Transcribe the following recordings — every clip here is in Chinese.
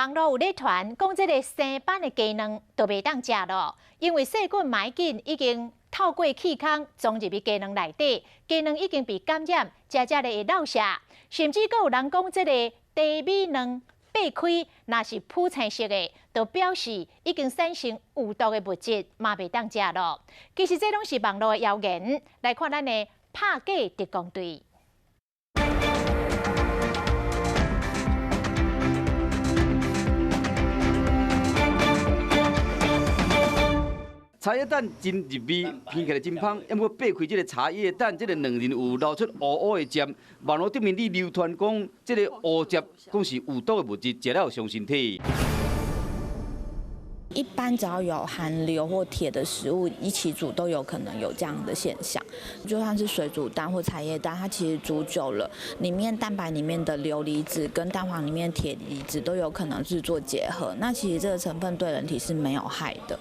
网络有咧传讲，这个生班的鸡卵都袂当食咯，因为细菌埋菌已经透过气孔装入去鸡卵内底，鸡卵已经被感染，食的会落下，甚至佫有人讲，这个低米卵爆开，若是铺青色的，就表示已经产生有毒的物质，嘛袂当食咯。其实这拢是网络的谣言。来看咱的拍假特工队。 茶叶蛋真入味，闻起来真香。要么掰开这个茶叶蛋，这个卵仁有流出乌乌的汁。网络顶面里流传讲，这个乌汁讲是有毒的物质，食了有伤身体。 一般只要有含硫或铁的食物一起煮，都有可能有这样的现象。就算是水煮蛋或茶叶蛋，它其实煮久了，里面蛋白里面的硫离子跟蛋黄里面的铁离子都有可能是做结合。那其实这个成分对人体是没有害的。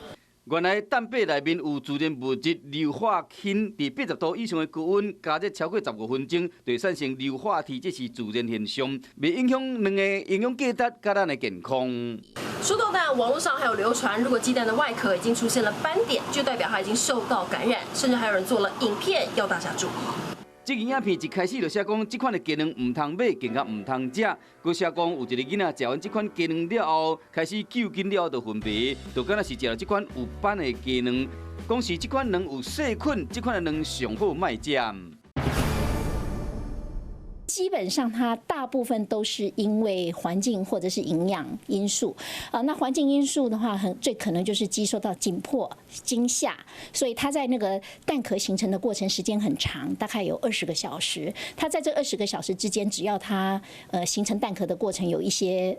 原来蛋白内面有自然物质硫化氢，伫80度以上的高温加热超过15分钟，就会产生硫化铁，这是自然现象，袂影响卵的营养价值甲咱的健康。说到蛋，网络上还有流传，如果鸡蛋的外壳已经出现了斑点，就代表它已经受到感染，甚至还有人做了影片要大家注意。 这个影片一开始就写讲，这款的鸡卵唔通买，更加唔通食。佮写讲有一个囡仔食完这款鸡卵了后，开始救筋了就分别，就敢若是食了这款有斑的鸡卵，讲是这款卵有细菌，这款的卵上好卖食。 基本上，它大部分都是因为环境或者是营养因素那环境因素的话，最可能就是鸡受到紧迫、惊吓，所以它在那个蛋壳形成的过程时间很长，大概有20个小时。它在这20个小时之间，只要它形成蛋壳的过程有一些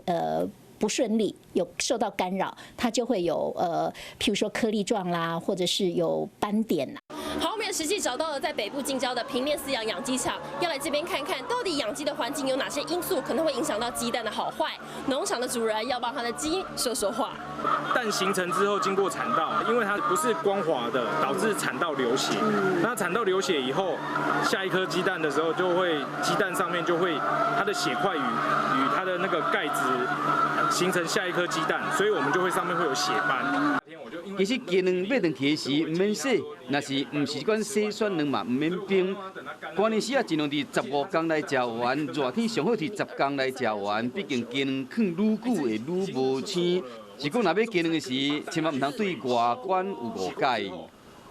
不顺利，有受到干扰，它就会有譬如说颗粒状啦，或者是有斑点啦。 好，我们也实际找到了在北部近郊的平面饲养养鸡场，要来这边看看到底养鸡的环境有哪些因素可能会影响到鸡蛋的好坏。农场的主人要帮他的鸡说说话。蛋形成之后经过产道，因为它不是光滑的，导致产道流血。那产道流血以后，下一颗鸡蛋的时候，就会鸡蛋上面就会它的血块与它的那个钙质形成下一颗鸡蛋，所以我们就会上面会有血斑。 其实鸡卵买回去时唔免洗，若是唔是款洗选卵嘛唔免冰。关键时啊，尽量伫15天来食完，热天上好伫10天来食完。毕竟鸡卵放愈久会愈无青。是讲若要鸡卵的时，千万唔通对外观有误解。